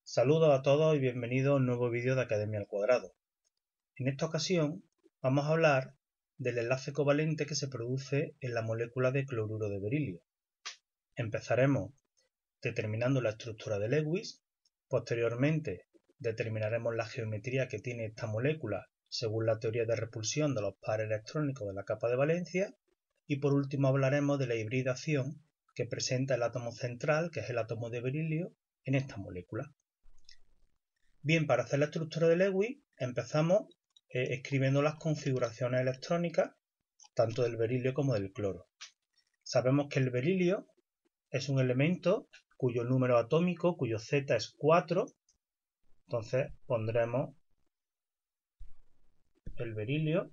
Saludos a todos y bienvenidos a un nuevo vídeo de Academia al Cuadrado. En esta ocasión vamos a hablar del enlace covalente que se produce en la molécula de cloruro de berilio. Empezaremos determinando la estructura de Lewis, posteriormente determinaremos la geometría que tiene esta molécula según la teoría de repulsión de los pares electrónicos de la capa de valencia y por último hablaremos de la hibridación que presenta el átomo central, que es el átomo de berilio, en esta molécula. Bien, para hacer la estructura de Lewis empezamos escribiendo las configuraciones electrónicas tanto del berilio como del cloro. Sabemos que el berilio es un elemento cuyo número atómico, cuyo Z es 4, entonces pondremos el berilio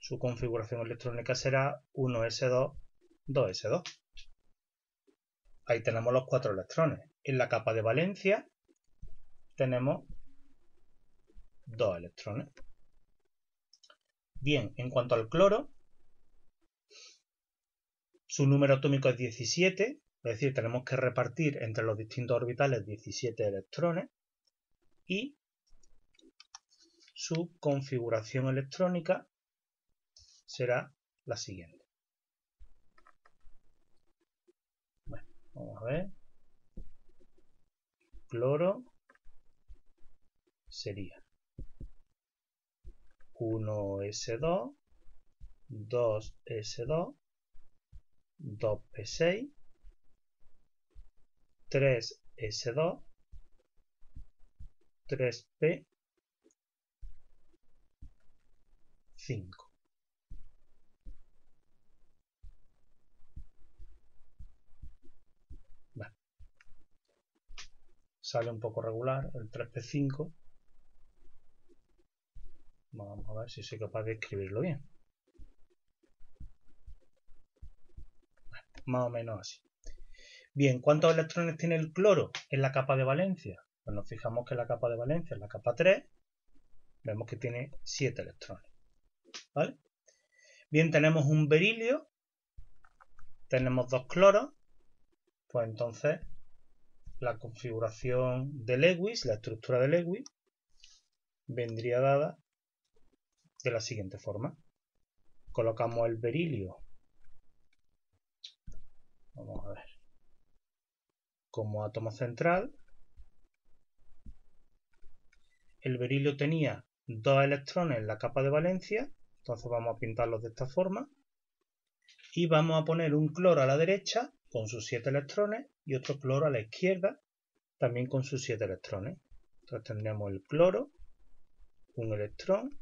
su configuración electrónica será 1s2, 2s2. Ahí tenemos los 4 electrones. En la capa de valencia tenemos 2 electrones. Bien, en cuanto al cloro, su número atómico es 17, es decir, tenemos que repartir entre los distintos orbitales 17 electrones y su configuración electrónica será la siguiente. Bueno, vamos a ver. Cloro sería 1s2, 2s2, 2p6, 3s2, 3p5. Bueno, sale un poco regular el 3p5. Vamos a ver si soy capaz de escribirlo bien. Más o menos así. Bien, ¿cuántos electrones tiene el cloro en la capa de valencia? Pues nos fijamos que la capa de valencia es la capa 3. Vemos que tiene 7 electrones. ¿Vale? Bien, tenemos un berilio. Tenemos 2 cloros. Pues entonces la configuración de Lewis, la estructura de Lewis, vendría dada de la siguiente forma. Colocamos el berilio, vamos a ver, como átomo central. El berilio tenía 2 electrones en la capa de valencia, entonces vamos a pintarlos de esta forma. Y vamos a poner un cloro a la derecha con sus 7 electrones y otro cloro a la izquierda también con sus 7 electrones. Entonces tendríamos el cloro, un electrón,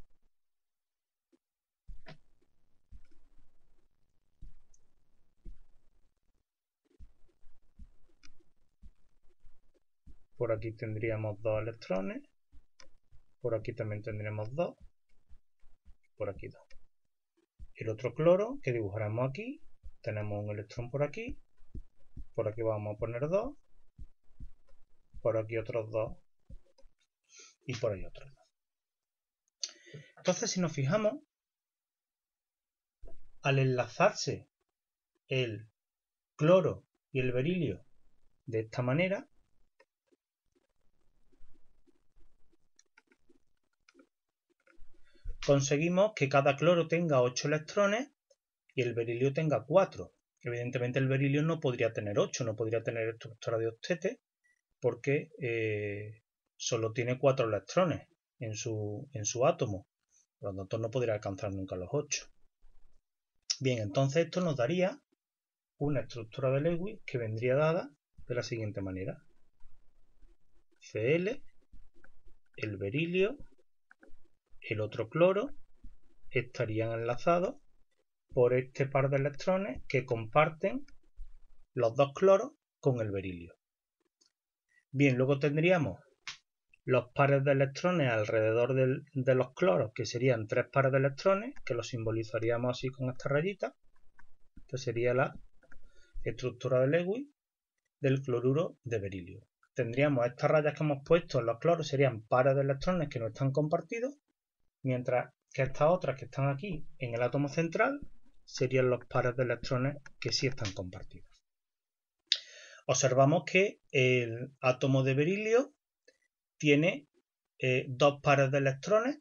por aquí tendríamos 2 electrones, por aquí también tendremos 2, por aquí 2. El otro cloro que dibujaremos aquí, tenemos un electrón por aquí vamos a poner 2, por aquí otros 2 y por ahí otros 2. Entonces, si nos fijamos, al enlazarse el cloro y el berilio de esta manera, conseguimos que cada cloro tenga 8 electrones y el berilio tenga 4. Evidentemente el berilio no podría tener 8, no podría tener estructura de octete porque solo tiene 4 electrones en su átomo. Por lo tanto no podría alcanzar nunca los 8. Bien, entonces esto nos daría una estructura de Lewis que vendría dada de la siguiente manera. Cl, el berilio, el otro cloro estarían enlazados por este par de electrones que comparten los 2 cloros con el berilio. Bien, luego tendríamos los pares de electrones alrededor de los cloros, que serían 3 pares de electrones, que los simbolizaríamos así con esta rayita. Esta sería la estructura de Lewis del cloruro de berilio. Tendríamos estas rayas que hemos puesto en los cloros, serían pares de electrones que no están compartidos, mientras que estas otras que están aquí en el átomo central serían los pares de electrones que sí están compartidos. Observamos que el átomo de berilio tiene dos pares de electrones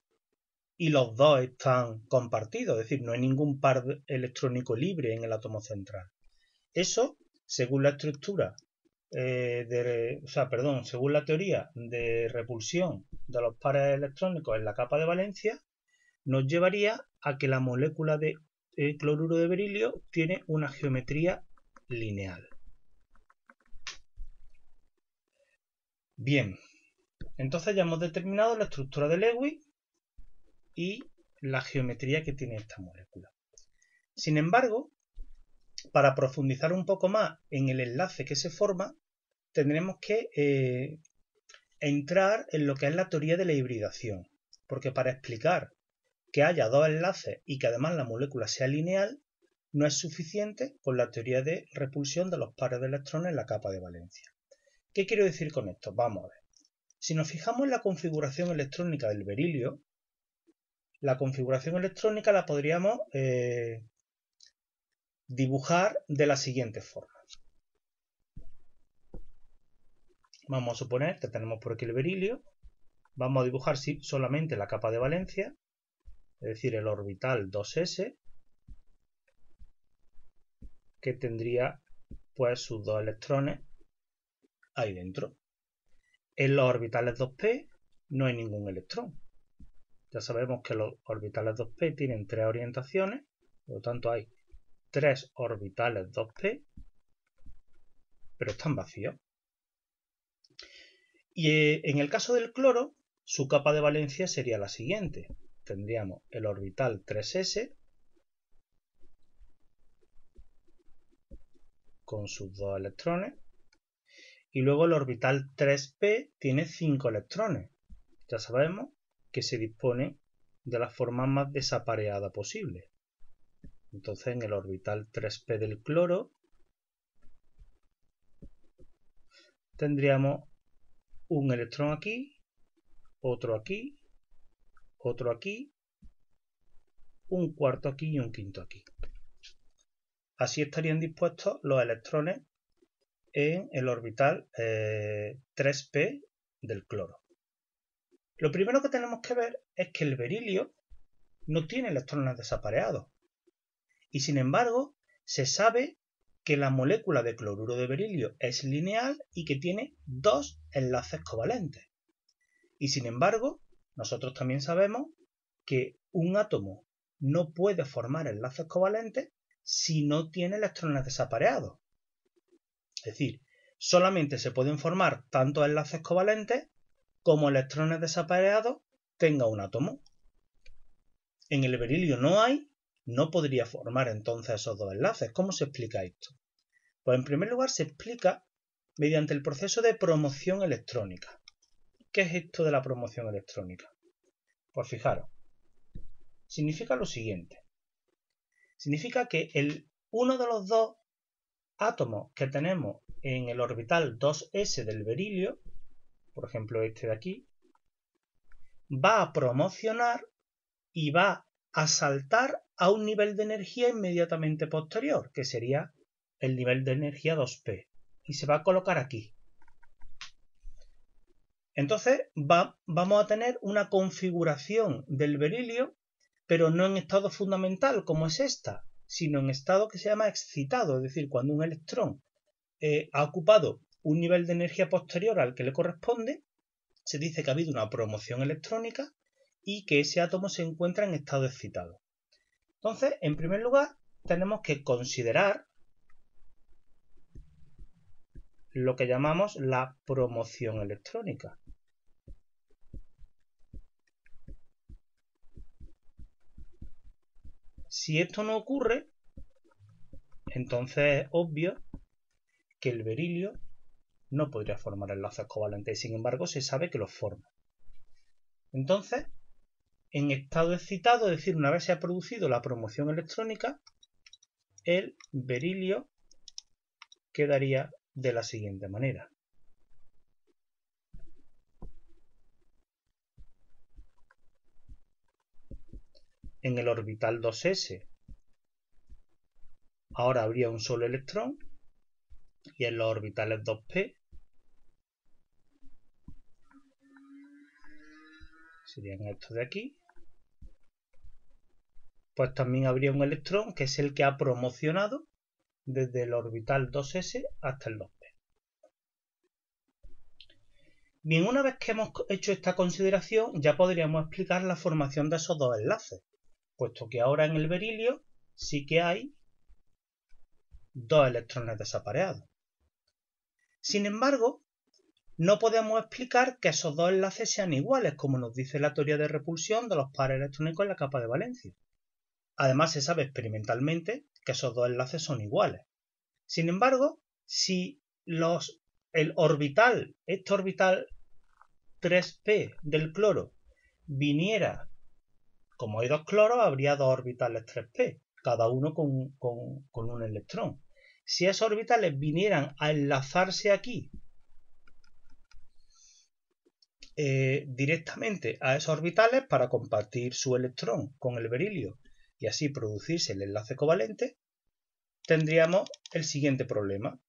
y los dos están compartidos, es decir, no hay ningún par electrónico libre en el átomo central. Eso, según la estructura, según la teoría de repulsión de los pares electrónicos en la capa de valencia, nos llevaría a que la molécula de cloruro de berilio tiene una geometría lineal. Bien, entonces ya hemos determinado la estructura de Lewis y la geometría que tiene esta molécula. Sin embargo, para profundizar un poco más en el enlace que se forma, tendremos que entrar en lo que es la teoría de la hibridación, porque para explicar que haya dos enlaces y que además la molécula sea lineal, no es suficiente con la teoría de repulsión de los pares de electrones en la capa de valencia. ¿Qué quiero decir con esto? Vamos a ver. Si nos fijamos en la configuración electrónica del berilio, la configuración electrónica la podríamos dibujar de la siguiente forma. Vamos a suponer que tenemos por aquí el berilio. Vamos a dibujar solamente la capa de valencia, es decir, el orbital 2s, que tendría pues sus dos electrones ahí dentro. En los orbitales 2p no hay ningún electrón. Ya sabemos que los orbitales 2p tienen tres orientaciones, por lo tanto hay tres orbitales 2p, pero están vacíos. Y en el caso del cloro, su capa de valencia sería la siguiente. Tendríamos el orbital 3s con sus dos electrones y luego el orbital 3p tiene 5 electrones. Ya sabemos que se dispone de la forma más desapareada posible. Entonces en el orbital 3p del cloro tendríamos un electrón aquí, otro aquí, otro aquí, un cuarto aquí y un quinto aquí. Así estarían dispuestos los electrones en el orbital 3p del cloro. Lo primero que tenemos que ver es que el berilio no tiene electrones desapareados y sin embargo se sabe que la molécula de cloruro de berilio es lineal y que tiene dos enlaces covalentes. Y sin embargo, nosotros también sabemos que un átomo no puede formar enlaces covalentes si no tiene electrones desapareados. Es decir, solamente se pueden formar tantos enlaces covalentes como electrones desapareados tenga un átomo. En el berilio no hay, no podría formar entonces esos dos enlaces. ¿Cómo se explica esto? Pues en primer lugar se explica mediante el proceso de promoción electrónica. ¿Qué es esto de la promoción electrónica? Pues fijaros, significa lo siguiente. Significa que uno de los dos átomos que tenemos en el orbital 2s del berilio, por ejemplo este de aquí, va a promocionar y va a saltar a un nivel de energía inmediatamente posterior, que sería el nivel de energía 2p, y se va a colocar aquí. Entonces vamos a tener una configuración del berilio, pero no en estado fundamental como es esta, sino en estado que se llama excitado, es decir, cuando un electrón ha ocupado un nivel de energía posterior al que le corresponde, se dice que ha habido una promoción electrónica y que ese átomo se encuentra en estado excitado. Entonces, en primer lugar, tenemos que considerar lo que llamamos la promoción electrónica. Si esto no ocurre, entonces es obvio que el berilio no podría formar enlaces covalentes, sin embargo se sabe que los forma. Entonces, en estado excitado, es decir, una vez se ha producido la promoción electrónica, el berilio quedaría de la siguiente manera. En el orbital 2s ahora habría un solo electrón y en los orbitales 2p serían estos de aquí, pues también habría un electrón que es el que ha promocionado desde el orbital 2s hasta el 2p. Bien, una vez que hemos hecho esta consideración, ya podríamos explicar la formación de esos dos enlaces, puesto que ahora en el berilio sí que hay dos electrones desapareados. Sin embargo, no podemos explicar que esos dos enlaces sean iguales, como nos dice la teoría de repulsión de los pares electrónicos en la capa de valencia. Además, se sabe experimentalmente que esos dos enlaces son iguales. Sin embargo, si este orbital 3p del cloro viniera, como hay dos cloros, habría dos orbitales 3p, cada uno con un electrón. Si esos orbitales vinieran a enlazarse aquí directamente a esos orbitales para compartir su electrón con el berilio y así producirse el enlace covalente, tendríamos el siguiente problema.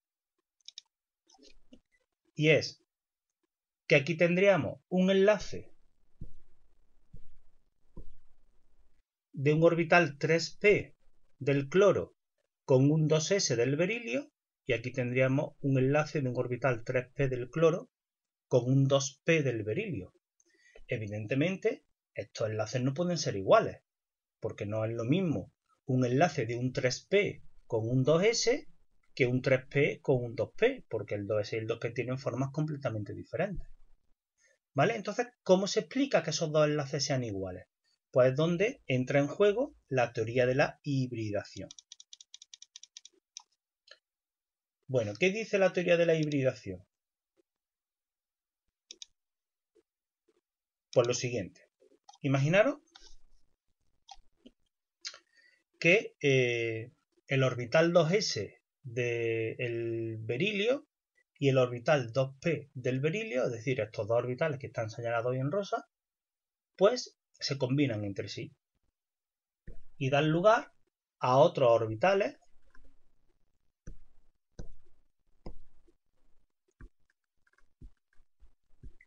Y es que aquí tendríamos un enlace de un orbital 3p del cloro con un 2s del berilio y aquí tendríamos un enlace de un orbital 3p del cloro con un 2p del berilio. Evidentemente, estos enlaces no pueden ser iguales, porque no es lo mismo un enlace de un 3p con un 2s que un 3p con un 2p, porque el 2s y el 2p tienen formas completamente diferentes. ¿Vale? Entonces, ¿cómo se explica que esos dos enlaces sean iguales? Pues es donde entra en juego la teoría de la hibridación. Bueno, ¿qué dice la teoría de la hibridación? Pues lo siguiente. Imaginaros que el orbital 2s del berilio y el orbital 2p del berilio, es decir, estos dos orbitales que están señalados hoy en rosa, pues se combinan entre sí y dan lugar a otros orbitales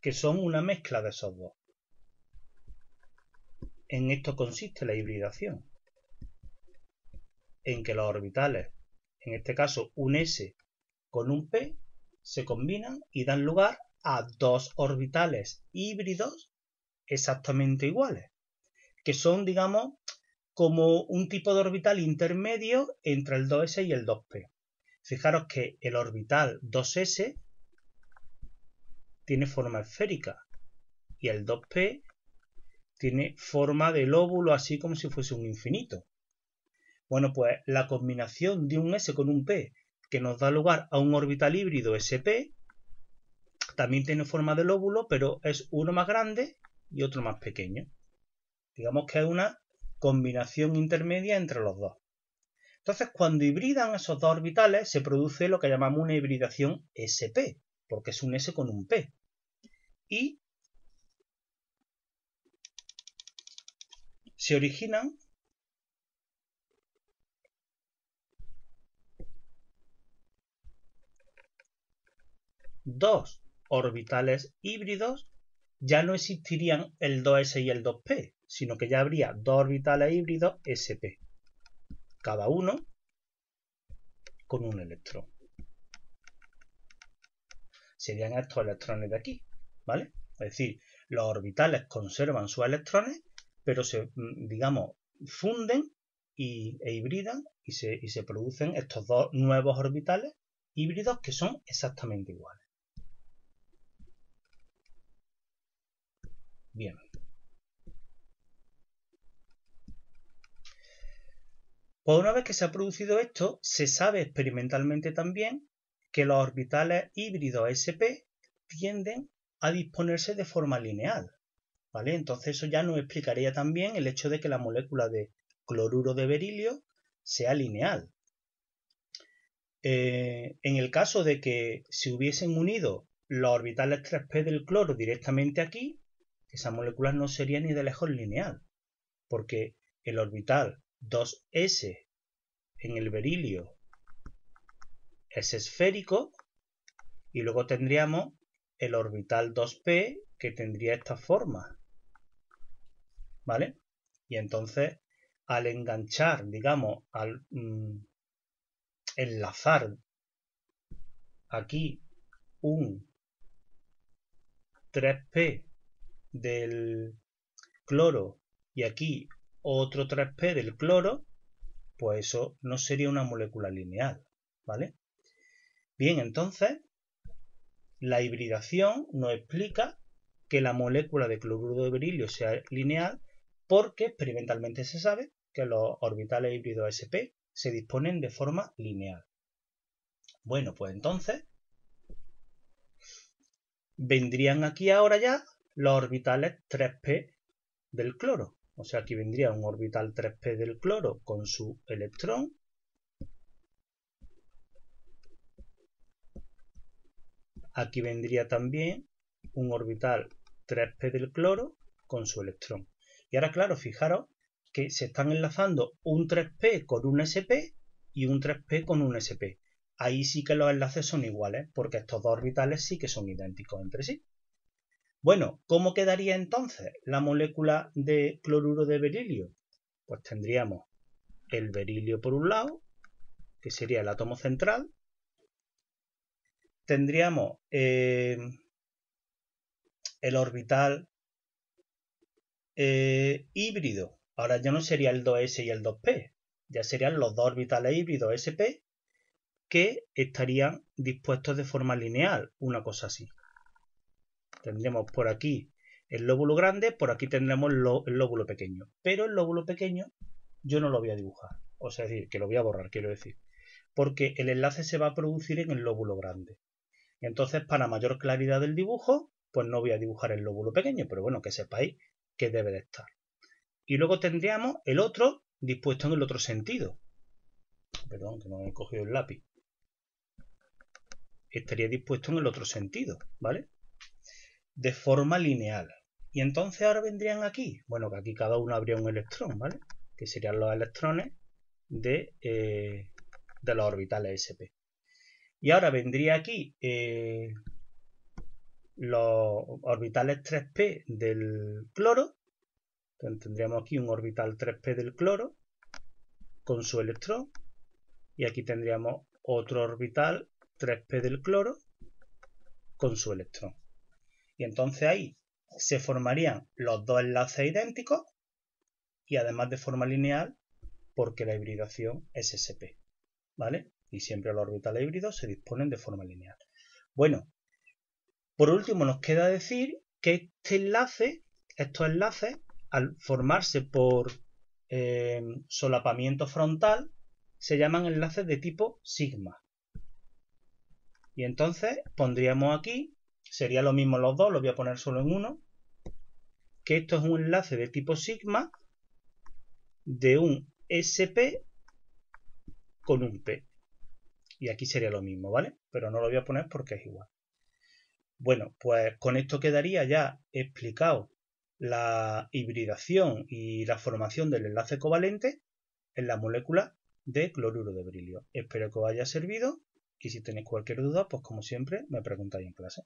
que son una mezcla de esos dos. En esto consiste la hibridación, en que los orbitales, en este caso un s con un p, se combinan y dan lugar a dos orbitales híbridos exactamente iguales, que son, digamos, como un tipo de orbital intermedio entre el 2s y el 2p. Fijaros que el orbital 2s tiene forma esférica y el 2p tiene forma de lóbulo, así como si fuese un infinito. Bueno, pues la combinación de un s con un p que nos da lugar a un orbital híbrido sp también tiene forma de lóbulo, pero es uno más grande y otro más pequeño. Digamos que es una combinación intermedia entre los dos. Entonces, cuando hibridan esos dos orbitales, se produce lo que llamamos una hibridación sp, porque es un s con un p. Y se originan dos orbitales híbridos. Ya no existirían el 2s y el 2p, sino que ya habría dos orbitales híbridos sp, cada uno con un electrón. Serían estos electrones de aquí, ¿vale? Es decir, los orbitales conservan sus electrones, pero se, digamos, funden e hibridan y se producen estos dos nuevos orbitales híbridos que son exactamente iguales. Bien. Pues una vez que se ha producido esto, se sabe experimentalmente también que los orbitales híbridos sp tienden a disponerse de forma lineal, ¿vale? Entonces eso ya nos explicaría también el hecho de que la molécula de cloruro de berilio sea lineal. En el caso de que se hubiesen unido los orbitales 3p del cloro directamente aquí, esa molécula no sería ni de lejos lineal, porque el orbital 2s en el berilio es esférico y luego tendríamos el orbital 2p que tendría esta forma, ¿vale? Y entonces al enganchar, digamos, al enlazar aquí un 3p del cloro y aquí otro 3p del cloro, pues eso no sería una molécula lineal, ¿vale? Bien, entonces la hibridación nos explica que la molécula de cloruro de berilio sea lineal porque experimentalmente se sabe que los orbitales híbridos sp se disponen de forma lineal. Bueno, pues entonces vendrían aquí ahora ya los orbitales 3p del cloro. O sea, aquí vendría un orbital 3p del cloro con su electrón. Aquí vendría también un orbital 3p del cloro con su electrón. Y ahora, claro, fijaros que se están enlazando un 3p con un sp y un 3p con un sp. Ahí sí que los enlaces son iguales, porque estos dos orbitales sí que son idénticos entre sí. Bueno, ¿cómo quedaría entonces la molécula de cloruro de berilio? Pues tendríamos el berilio por un lado, que sería el átomo central. Tendríamos el orbital híbrido. Ahora ya no sería el 2s y el 2p, ya serían los dos orbitales híbridos sp que estarían dispuestos de forma lineal, una cosa así. Tendríamos por aquí el lóbulo grande, por aquí tendremos el lóbulo pequeño, pero el lóbulo pequeño yo no lo voy a dibujar, o sea, es decir, que lo voy a borrar, quiero decir, porque el enlace se va a producir en el lóbulo grande. Entonces, para mayor claridad del dibujo, pues no voy a dibujar el lóbulo pequeño, pero bueno, que sepáis que debe de estar. Y luego tendríamos el otro dispuesto en el otro sentido. Perdón, que no he cogido el lápiz. Estaría dispuesto en el otro sentido, ¿vale? De forma lineal. Y entonces ahora vendrían aquí. Bueno, que aquí cada uno habría un electrón, ¿vale? Que serían los electrones de los orbitales sp. Y ahora vendría aquí los orbitales 3p del cloro. Entonces tendríamos aquí un orbital 3p del cloro con su electrón. Y aquí tendríamos otro orbital 3p del cloro con su electrón. Y entonces ahí se formarían los dos enlaces idénticos y además de forma lineal porque la hibridación es sp, ¿vale? Y siempre los orbitales híbridos se disponen de forma lineal. Bueno, por último nos queda decir que estos enlaces, al formarse por solapamiento frontal, se llaman enlaces de tipo sigma. Y entonces pondríamos aquí, sería lo mismo los dos, lo voy a poner solo en uno, que esto es un enlace de tipo sigma de un sp con un p. Y aquí sería lo mismo, ¿vale? Pero no lo voy a poner porque es igual. Bueno, pues con esto quedaría ya explicado la hibridación y la formación del enlace covalente en la molécula de cloruro de berilio. Espero que os haya servido y si tenéis cualquier duda, pues como siempre me preguntáis en clase.